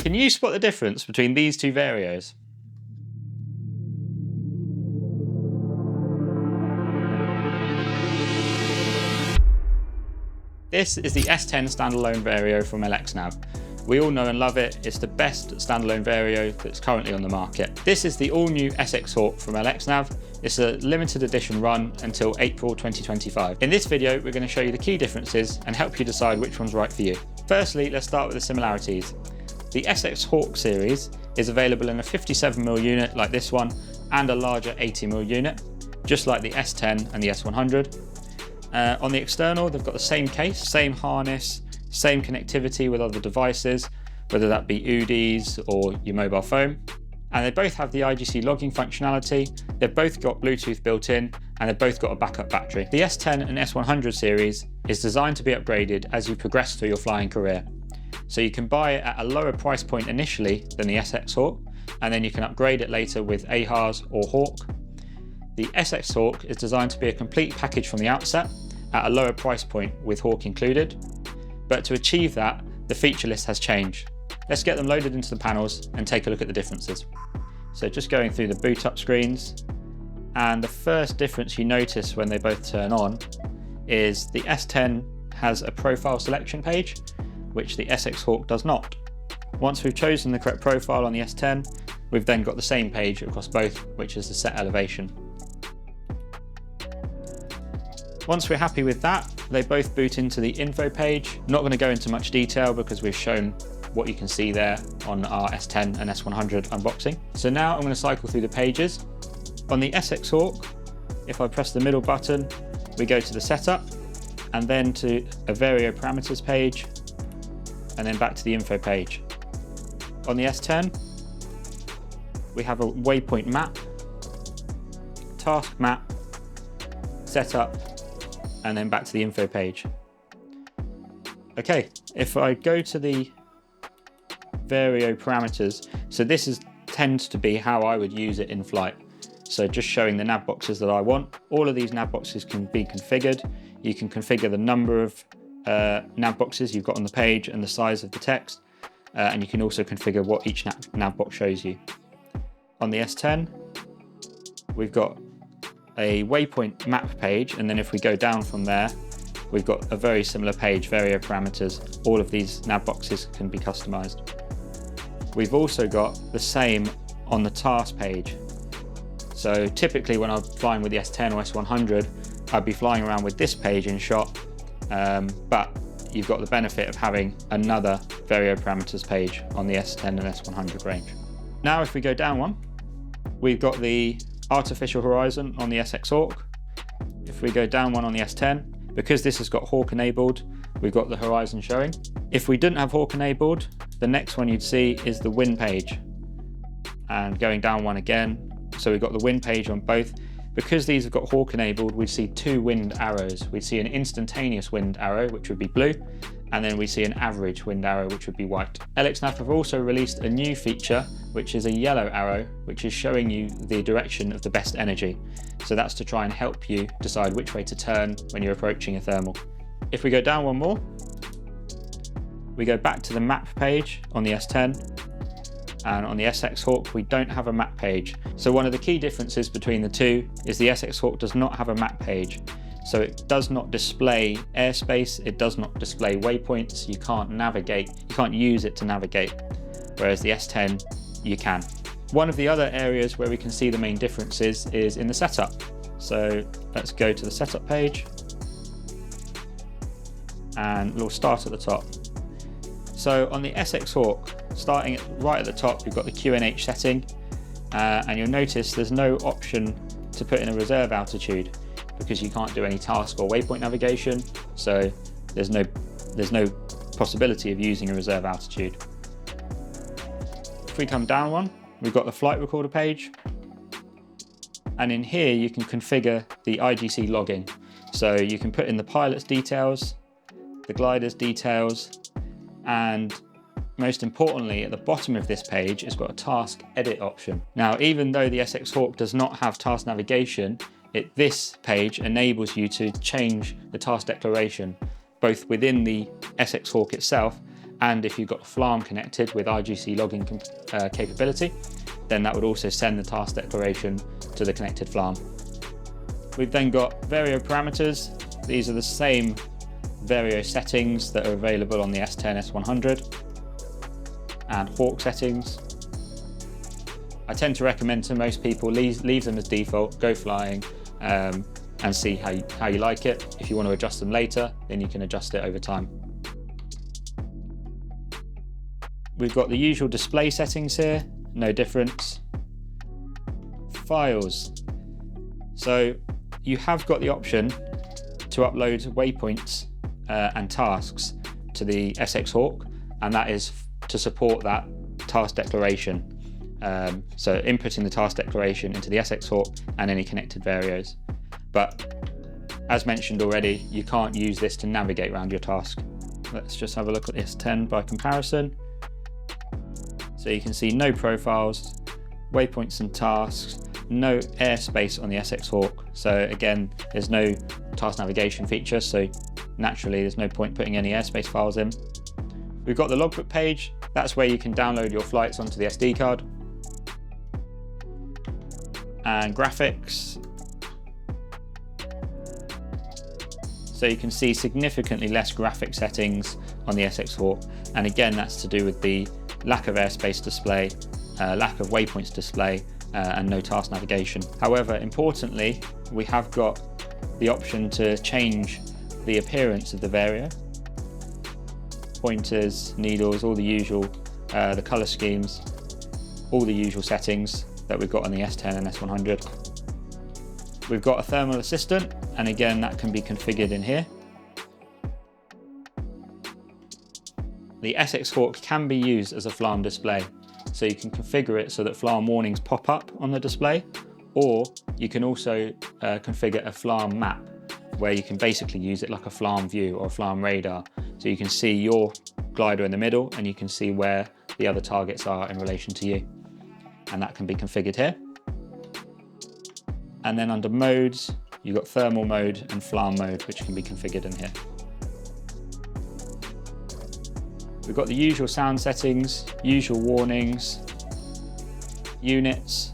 Can you spot the difference between these two varios? This is the S10 standalone vario from LXNAV. We all know and love it. It's the best standalone vario that's currently on the market. This is the all-new SxHAWK from LXNAV. It's a limited edition run until April 2025. In this video, we're going to show you the key differences and help you decide which one's right for you. Firstly, let's start with the similarities. The SxHAWK series is available in a 57mm unit like this one and a larger 80mm unit, just like the S10 and the S100. On the external, they've got the same case, same harness, same connectivity with other devices, whether that be UDIs or your mobile phone. And they both have the IGC logging functionality, they've both got Bluetooth built in, and they've both got a backup battery. The S10 and S100 series is designed to be upgraded as you progress through your flying career. So you can buy it at a lower price point initially than the SxHAWK, and then you can upgrade it later with AHRS or Hawk. The SxHAWK is designed to be a complete package from the outset at a lower price point with Hawk included. But to achieve that, the feature list has changed. Let's get them loaded into the panels and take a look at the differences. So just going through the boot up screens, and the first difference you notice when they both turn on is the S10 has a profile selection page, which the SxHAWK does not. Once we've chosen the correct profile on the S10, we've then got the same page across both, which is the set elevation. Once we're happy with that, they both boot into the info page. Not going to go into much detail because we've shown what you can see there on our S10 and S100 unboxing. So now I'm going to cycle through the pages. On the SxHAWK, if I press the middle button, we go to the setup and then to a vario parameters page and then back to the info page. On the S10, we have a waypoint map, task map, setup, and then back to the info page. Okay, if I go to the vario parameters, so this tends to be how I would use it in flight. So just showing the nav boxes that I want. All of these nav boxes can be configured. You can configure the number of nav boxes you've got on the page and the size of the text, and you can also configure what each nav box shows you. On the S10, we've got a waypoint map page, and then if we go down from there, we've got a very similar page, vario parameters. All of these nav boxes can be customized. We've also got the same on the task page. So typically when I'm flying with the S10 or S100, I'd be flying around with this page in shot, but you've got the benefit of having another vario parameters page on the S10 and S100 range. Now if we go down one, we've got the artificial horizon on the SxHAWK. If we go down one on the S10, because this has got Hawk enabled, we've got the horizon showing. If we didn't have Hawk enabled, the next one you'd see is the wind page. And going down one again, so we've got the wind page on both. Because these have got Hawk enabled, we'd see two wind arrows. We'd see an instantaneous wind arrow, which would be blue, and then we see an average wind arrow, which would be white. LXNAV have also released a new feature, which is a yellow arrow, which is showing you the direction of the best energy. So that's to try and help you decide which way to turn when you're approaching a thermal. If we go down one more, we go back to the map page on the S10, and on the SxHAWK we don't have a map page. So one of the key differences between the two is the SxHAWK does not have a map page. So it does not display airspace, it does not display waypoints, you can't navigate, you can't use it to navigate, whereas the S10 you can. One of the other areas where we can see the main differences is in the setup. So let's go to the setup page and we'll start at the top. So on the SxHAWK, starting right at the top, you've got the QNH setting, and you'll notice there's no option to put in a reserve altitude because you can't do any task or waypoint navigation, so there's no possibility of using a reserve altitude. If we come down one, we've got the flight recorder page, and in here you can configure the IGC logging. So you can put in the pilot's details, the glider's details, and most importantly, at the bottom of this page, it's got a task edit option. Now, even though the SxHAWK does not have task navigation, this page enables you to change the task declaration, both within the SxHAWK itself and if you've got FLARM connected with RGC logging capability, then that would also send the task declaration to the connected FLARM. We've then got vario parameters. These are the same vario settings that are available on the S10, S100, and SxHAWK settings. I tend to recommend to most people leave them as default, go flying, and see how you like it. If you want to adjust them later, then you can adjust it over time. We've got the usual display settings here, no difference. Files. So you have got the option to upload waypoints and tasks to the SxHAWK, and that is to support that task declaration. So inputting the task declaration into the SxHAWK and any connected varios. But as mentioned already, you can't use this to navigate around your task. Let's just have a look at the S10 by comparison. So you can see no profiles, waypoints and tasks, no airspace on the SxHAWK. So again, there's no task navigation feature, so naturally there's no point putting any airspace files in. We've got the logbook page. That's where you can download your flights onto the SD card. And graphics. So you can see significantly less graphic settings on the SxHAWK, and again that's to do with the lack of airspace display, lack of waypoints display, and no task navigation. However, importantly, we have got the option to change the appearance of the vario. Pointers, needles, all the usual, the color schemes, all the usual settings that we've got on the S10 and S100. We've got a thermal assistant, and again that can be configured in here. The SxHAWK can be used as a FLARM display, so you can configure it so that FLARM warnings pop up on the display, or you can also configure a FLARM map, where you can basically use it like a FLARM view or a FLARM radar. So you can see your glider in the middle and you can see where the other targets are in relation to you. And that can be configured here. And then under modes, you've got thermal mode and FLARM mode, which can be configured in here. We've got the usual sound settings, usual warnings, units,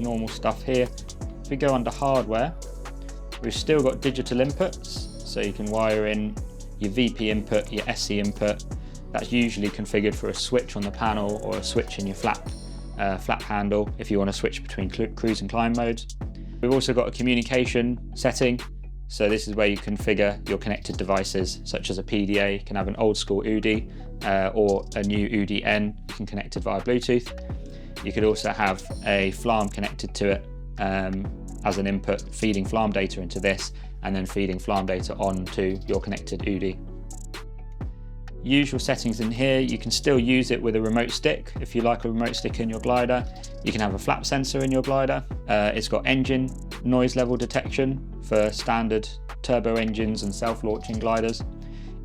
normal stuff here. If we go under hardware, we've still got digital inputs, so you can wire in your VP input, your SC input. That's usually configured for a switch on the panel or a switch in your flap handle if you want to switch between cruise and climb modes. We've also got a communication setting, so this is where you configure your connected devices, such as a PDA. You can have an old school UDI or a new UDN. You can connect it via Bluetooth. You could also have a FLARM connected to it as an input, feeding FLARM data into this and then feeding FLARM data onto your connected UDI. Usual settings in here, you can still use it with a remote stick if you like a remote stick in your glider. You can have a flap sensor in your glider. It's got engine noise level detection for standard turbo engines and self-launching gliders.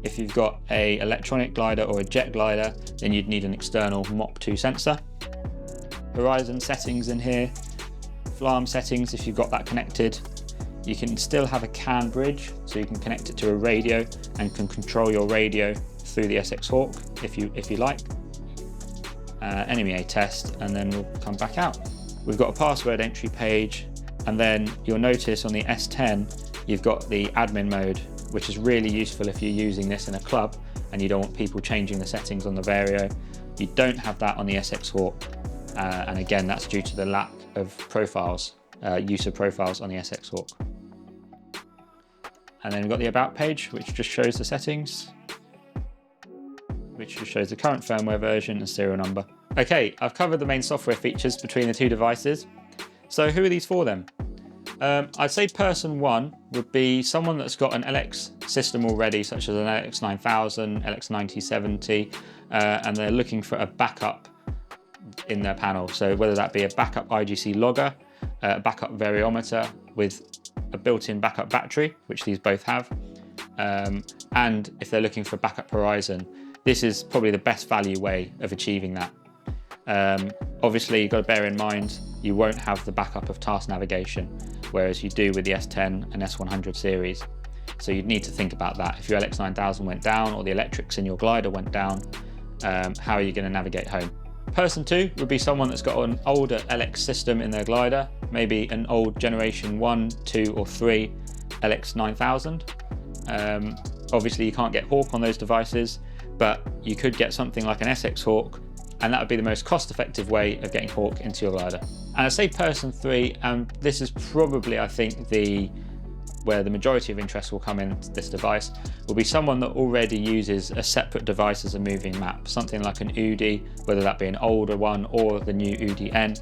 If you've got an electronic glider or a jet glider, then you'd need an external MOC2 sensor. Horizon settings in here, FLARM settings if you've got that connected. You can still have a CAN bridge, so you can connect it to a radio and can control your radio through the SxHAWK if you like. NMEA test, and then we'll come back out. We've got a password entry page, and then you'll notice on the S10 you've got the admin mode, which is really useful if you're using this in a club and you don't want people changing the settings on the vario. You don't have that on the SxHAWK, and again that's due to the lack of profiles, use of profiles on the SxHAWK. And then we've got the about page, which just shows the settings, which just shows the current firmware version and serial number. Okay, I've covered the main software features between the two devices. So who are these for then? I'd say person one would be someone that's got an LX system already, such as an LX9000, LX9070, and they're looking for a backup in their panel. So whether that be a backup IGC logger, a backup variometer with a built-in backup battery, which these both have, and if they're looking for backup horizon, this is probably the best value way of achieving that. Obviously, you've got to bear in mind you won't have the backup of task navigation, whereas you do with the S10 and S100 series. So you'd need to think about that. If your LX9000 went down or the electrics in your glider went down, how are you going to navigate home? Person 2 would be someone that's got an older LX system in their glider, maybe an old generation 1, 2 or 3 LX9000. Obviously you can't get Hawk on those devices, but you could get something like an SxHAWK, and that would be the most cost-effective way of getting Hawk into your glider. And I say person 3, and this is probably, I think, where the majority of interest will come in this device, will be someone that already uses a separate device as a moving map, something like an UDI, whether that be an older one or the new UDI-N,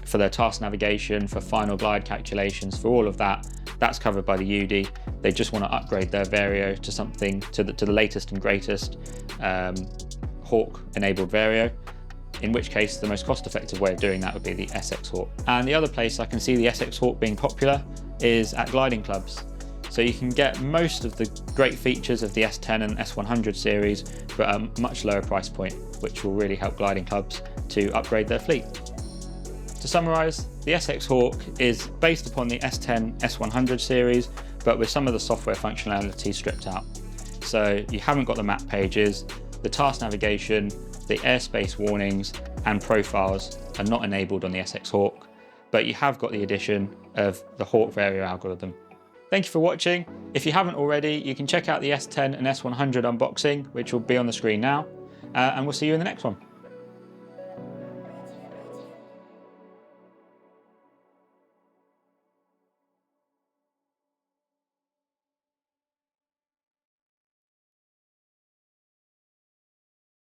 for their task navigation, for final glide calculations, for all of that. That's covered by the UDI. They just want to upgrade their vario to something, to the latest and greatest Hawk enabled vario, in which case the most cost-effective way of doing that would be the SxHAWK. And the other place I can see the SxHAWK being popular is at gliding clubs. So you can get most of the great features of the S10 and S100 series, but at a much lower price point, which will really help gliding clubs to upgrade their fleet. To summarise, the SxHAWK is based upon the S10 S100 series, but with some of the software functionality stripped out. So you haven't got the map pages, the task navigation, the airspace warnings and profiles are not enabled on the SxHAWK, but you have got the addition of the Hawk vario algorithm. Thank you for watching. If you haven't already, you can check out the S10 and S100 unboxing, which will be on the screen now, and we'll see you in the next one.